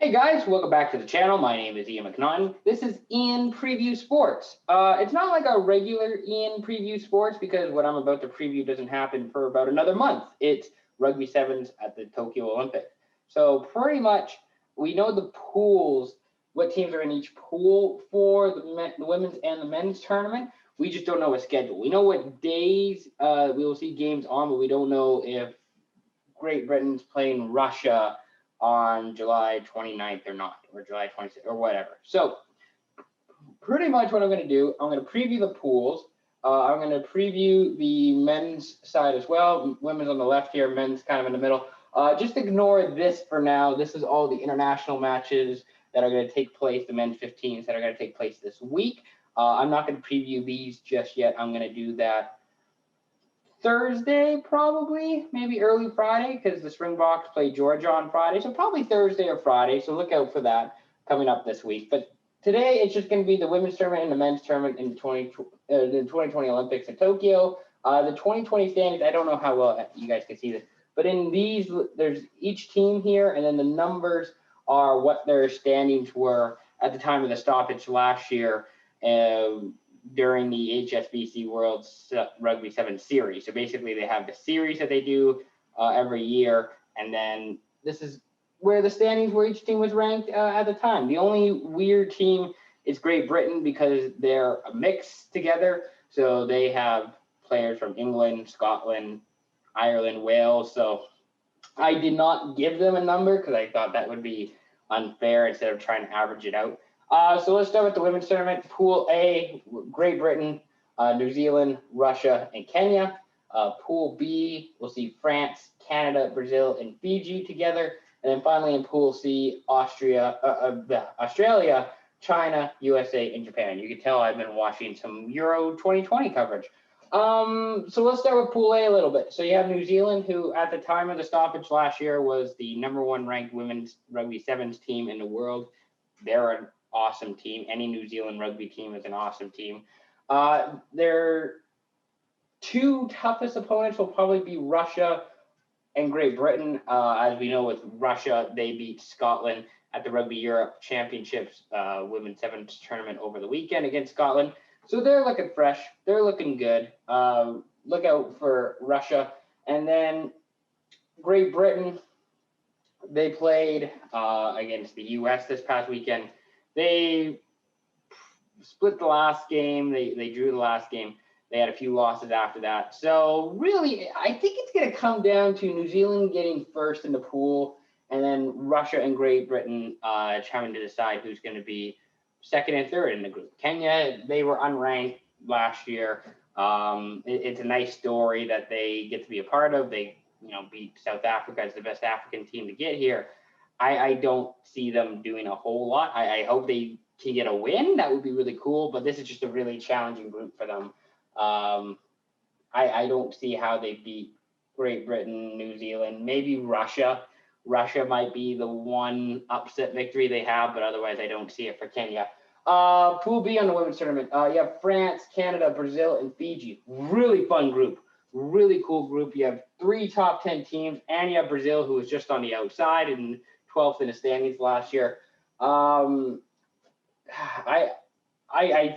Hey guys, welcome back to the channel. My name is Ian McNaughton. This is Ian Preview Sports. It's not like a regular Ian Preview Sports because what I'm about to preview doesn't happen for about another month. It's Rugby 7's at the Tokyo Olympics. So pretty much we know the pools, what teams are in each pool for the women's and the men's tournament. We just don't know a schedule. We know what days we will see games on, but we don't know if Great Britain's playing Russia on July 29th or not, or July 26th or whatever. So pretty much what I'm going to do, I'm going to preview the pools. I'm going to preview the men's side as well. Women's on the left here, men's kind of in the middle. Just ignore this for now. This is all the international matches that are going to take place, the men's 15s that are going to take place this week. I'm not going to preview these just yet. I'm going to do that Thursday, probably, maybe early Friday, because the Springboks play Georgia on Friday. So probably Thursday or Friday. So look out for that coming up this week. But today it's just going to be the women's tournament and the men's tournament in the 2020 Olympics in Tokyo. The 2020 standings, I don't know how well you guys can see this, but in these, there's each team here, and then the numbers are what their standings were at the time of the stoppage last year. During the HSBC World Rugby 7 series. So basically they have the series that they do every year, and then this is where the standings where each team was ranked at the time. The only weird team is Great Britain because they're a mix together. So they have players from England, Scotland, Ireland, Wales. So I did not give them a number because I thought that would be unfair instead of trying to average it out. So let's start with the women's tournament. Pool A, Great Britain, New Zealand, Russia, and Kenya. Pool B, we'll see France, Canada, Brazil, and Fiji together. And then finally in Pool C, Australia, China, USA, and Japan. You can tell I've been watching some Euro 2020 coverage. So let's start with Pool A a little bit. So you have New Zealand, who at the time of the stoppage last year was the #1 ranked women's rugby 7's team in the world. They're an awesome team. Any New Zealand rugby team is an awesome team. Their two toughest opponents will probably be Russia and Great Britain. As we know, with Russia, they beat Scotland at the Rugby Europe Championships Women's 7's tournament over the weekend against Scotland. So they're looking fresh. They're looking good. Look out for Russia. And then Great Britain, they played against the US this past weekend. They split the last game. They drew the last game. They had a few losses after that. So really, I think it's going to come down to New Zealand getting first in the pool, and then Russia and Great Britain having to decide who's going to be second and third in the group. Kenya, they were unranked last year. It's a nice story that they get to be a part of. They, beat South Africa as the best African team to get here. I don't see them doing a whole lot. I hope they can get a win. That would be really cool, but this is just a really challenging group for them. I don't see how they beat Great Britain, New Zealand, maybe Russia. Russia might be the one upset victory they have, but otherwise I don't see it for Kenya. Pool B on the women's tournament. You have France, Canada, Brazil, and Fiji. Really fun group. Really cool group. You have 3 top 10 teams, and you have Brazil, who was just on the outside and 12th in the standings last year. I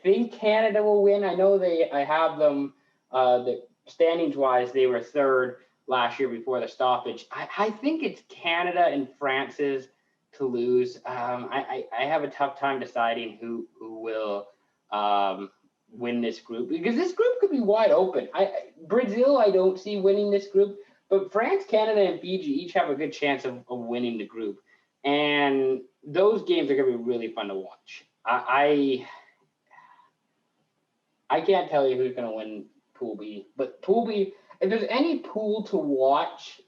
think Canada will win. I know I have them the standings wise, they were third last year before the stoppage. I think it's Canada and France's to lose. I have a tough time deciding who will win this group, because this group could be wide open. Brazil, I don't see winning this group, but France, Canada, and Fiji each have a good chance of winning the group. And those games are going to be really fun to watch. I can't tell you who's going to win Pool B, but Pool B, if there's any pool to watch,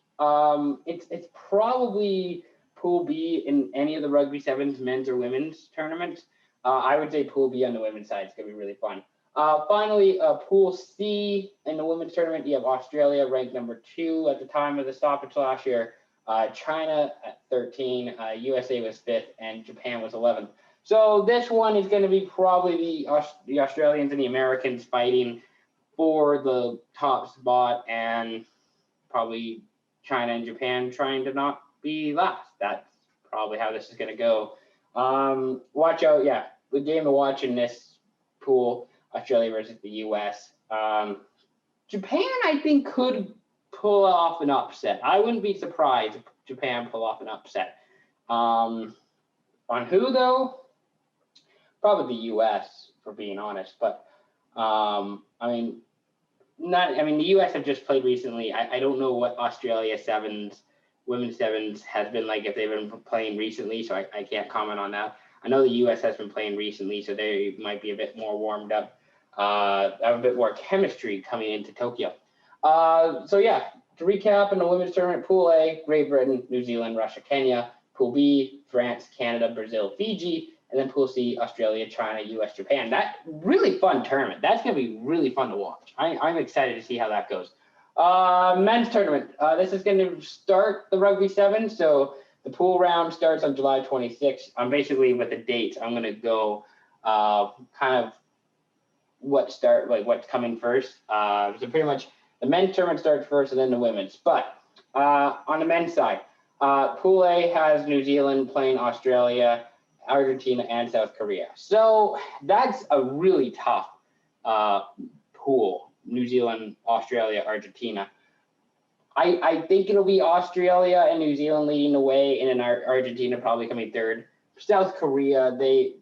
it's probably Pool B in any of the Rugby 7's men's or women's tournaments. I would say Pool B on the women's side is going to be really fun. Finally, Pool C in the women's tournament, you have Australia ranked #2 at the time of the stoppage last year. China at 13, USA was 5th, and Japan was 11th. So this one is going to be probably the Australians and the Americans fighting for the top spot, and probably China and Japan trying to not be last. That's probably how this is going to go. Watch out, yeah, the game to watch in this pool, Australia versus the US. Japan, I think, could pull off an upset. I wouldn't be surprised if Japan pull off an upset. On who, though? Probably the US, for being honest. But, I mean, the US have just played recently. I don't know what Australia 7's, women's 7's has been like, if they've been playing recently, so I can't comment on that. I know the US has been playing recently, so they might be a bit more warmed up. Have a bit more chemistry coming into Tokyo. So yeah, to recap, in the women's tournament, Pool A, Great Britain, New Zealand, Russia, Kenya. Pool B, France, Canada, Brazil, Fiji. And then Pool C, Australia, China, US, Japan. That really fun tournament. That's going to be really fun to watch. I'm excited to see how that goes. Men's tournament. This is going to start the Rugby 7. So the pool round starts on July 26th. I'm basically, with the dates, I'm going to go kind of what's coming first. So pretty much the men's tournament starts first and then the women's. But on the men's side, Pool A has New Zealand playing Australia, Argentina, and South Korea. So that's a really tough pool. New Zealand, Australia, Argentina. I think it'll be Australia and New Zealand leading the way, and then Argentina probably coming third. South Korea, they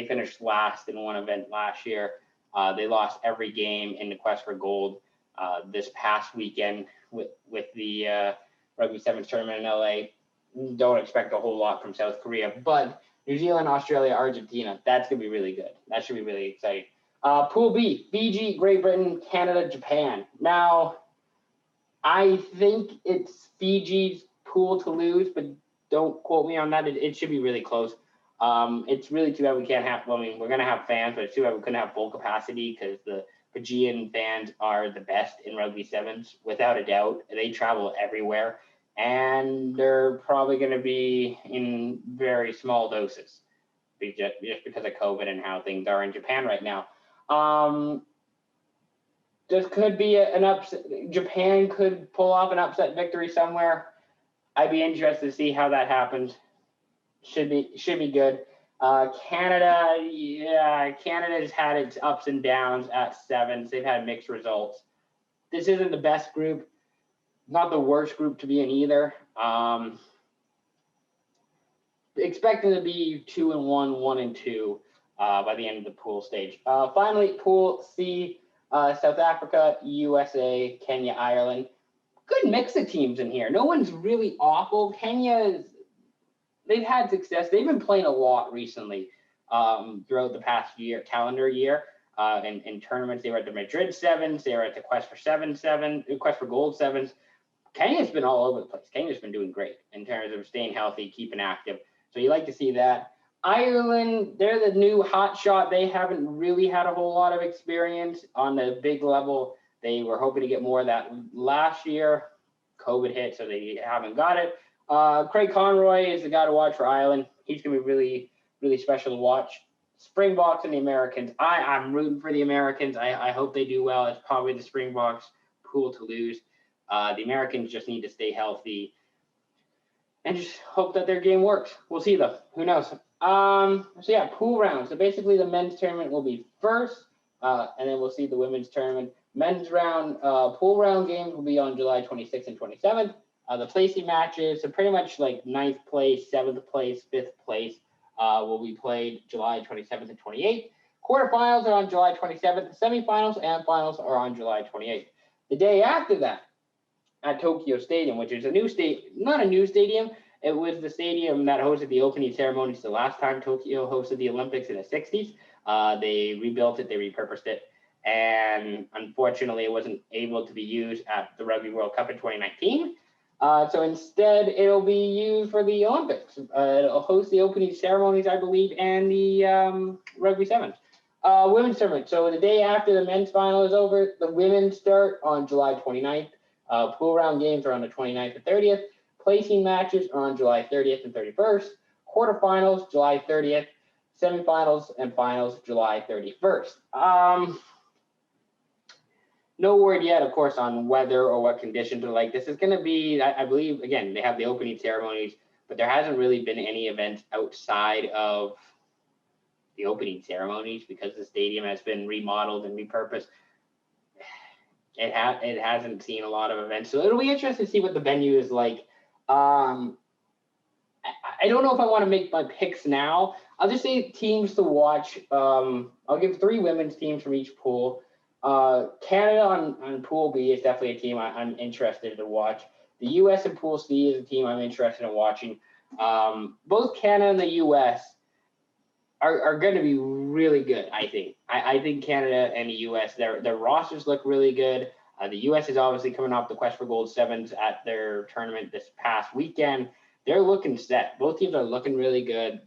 finished last in one event last year. They lost every game in the quest for gold this past weekend with the Rugby 7's tournament in LA. Don't expect a whole lot from South Korea, but New Zealand, Australia, Argentina, that's going to be really good. That should be really exciting. Pool B, Fiji, Great Britain, Canada, Japan. Now, I think it's Fiji's pool to lose, but don't quote me on that. It should be really close. It's really too bad we can't have, we're going to have fans, but it's too bad we couldn't have full capacity, because the Fijian fans are the best in Rugby 7s, without a doubt. They travel everywhere, and they're probably going to be in very small doses just because of COVID and how things are in Japan right now. This could be an upset. Japan could pull off an upset victory somewhere. I'd be interested to see how that happens. Should be good. Canada, yeah, Canada's had its ups and downs at 7s. They've had mixed results. This isn't the best group, not the worst group to be in either. Expecting to be 2-1, 1-2 by the end of the pool stage. Finally, Pool C, South Africa, USA, Kenya, Ireland. Good mix of teams in here. No one's really awful. They've had success. They've been playing a lot recently throughout the past calendar year. In tournaments, they were at the Madrid 7s. They were at the Quest for Gold 7s. Kenya's been all over the place. Kenya's been doing great in terms of staying healthy, keeping active. So you like to see that. Ireland, they're the new hot shot. They haven't really had a whole lot of experience on the big level. They were hoping to get more of that last year. COVID hit, so they haven't got it. Craig Conroy is the guy to watch for Ireland. He's going to be really, really special to watch. Springboks and the Americans. I'm rooting for the Americans. I hope they do well. It's probably the Springboks pool to lose. The Americans just need to stay healthy and just hope that their game works. We'll see, though. Who knows? So yeah, pool round. So basically, the men's tournament will be first, and then we'll see the women's tournament. Men's round, pool round games will be on July 26th and 27th. The placing matches, so pretty much like 9th place, 7th place, 5th place, will be played July 27th and 28th. Quarterfinals are on July 27th. The semifinals and finals are on July 28th. The day after that, at Tokyo Stadium, which is not a new stadium. It was the stadium that hosted the opening ceremonies the last time Tokyo hosted the Olympics in the 60s. They rebuilt it, they repurposed it, and unfortunately it wasn't able to be used at the Rugby World Cup in 2019. So instead, it'll be used for the Olympics. It'll host the opening ceremonies, I believe, and the Rugby 7s. Women's tournament. So the day after the men's final is over, the women start on July 29th. Pool round games are on the 29th and 30th. Placing matches are on July 30th and 31st. Quarterfinals, July 30th. Semifinals and finals, July 31st. No word yet, of course, on weather or what conditions are like. This is going to be, I believe, again, they have the opening ceremonies but there hasn't really been any events outside of the opening ceremonies because the stadium has been remodeled and repurposed. It hasn't seen a lot of events, so it'll be interesting to see what the venue is like. I don't know if I want to make my picks now. I'll just say teams to watch. I'll give 3 women's teams from each pool. Canada on Pool B is definitely a team I'm interested to watch. The U.S. in Pool C is a team I'm interested in watching. Both Canada and the U.S. are going to be really good, I think. I think Canada and the U.S., their rosters look really good. The U.S. is obviously coming off the Quest for Gold 7's at their tournament this past weekend. They're looking set. Both teams are looking really good.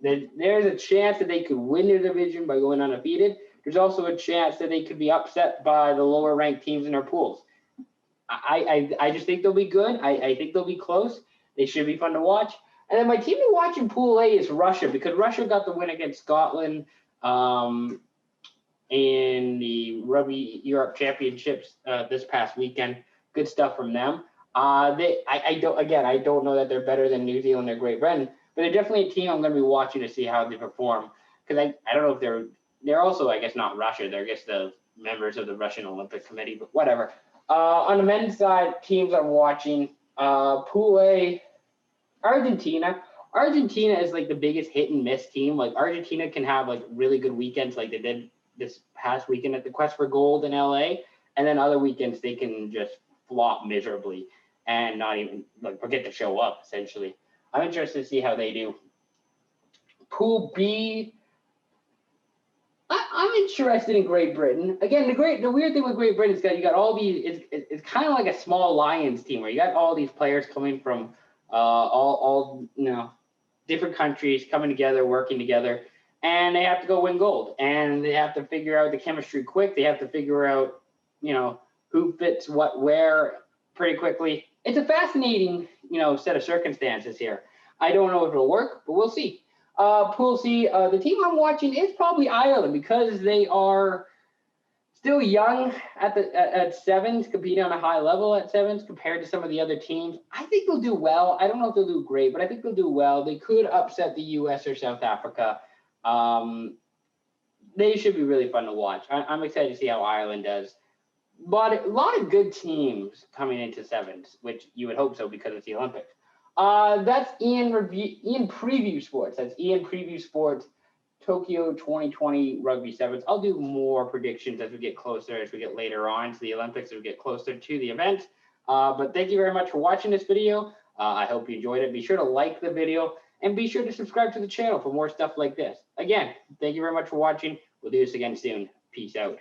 There's a chance that they could win their division by going undefeated. There's also a chance that they could be upset by the lower ranked teams in their pools. I just think they'll be good. I think they'll be close. They should be fun to watch. And then my team to watch in Pool A is Russia, because Russia got the win against Scotland in the Rugby Europe Championships this past weekend. Good stuff from them. I don't know that they're better than New Zealand or Great Britain, but they're definitely a team I'm going to be watching to see how they perform. Because I don't know if they're also, I guess, not Russia. They're, I guess, the members of the Russian Olympic Committee, but whatever. On the men's side, teams I'm watching, Pool A, Argentina. Argentina is like the biggest hit and miss team. Like Argentina can have like really good weekends, like they did this past weekend at the Quest for Gold in LA, and then other weekends they can just flop miserably and not even like forget to show up. Essentially, I'm interested to see how they do. Pool B. I'm interested in Great Britain. Again, the weird thing with Great Britain is that you got all these. It's kind of like a small Lions team where you got all these players coming from all different countries coming together, working together, and they have to go win gold. And they have to figure out the chemistry quick. They have to figure out who fits what where pretty quickly. It's a fascinating set of circumstances here. I don't know if it'll work, but we'll see. Pool C, the team I'm watching is probably Ireland because they are still young at 7's, competing on a high level at 7's compared to some of the other teams. I think they'll do well. I don't know if they'll do great, but I think they'll do well. They could upset the U.S. or South Africa. They should be really fun to watch. I'm excited to see how Ireland does. But a lot of good teams coming into 7's, which you would hope so because it's the Olympics. That's Ian Preview Sports. That's Ian Preview Sports, Tokyo 2020 Rugby 7's. I'll do more predictions as we get closer, as we get later on to the Olympics, as we get closer to the event. But thank you very much for watching this video. I hope you enjoyed it. Be sure to like the video and be sure to subscribe to the channel for more stuff like this. Again, thank you very much for watching. We'll do this again soon. Peace out.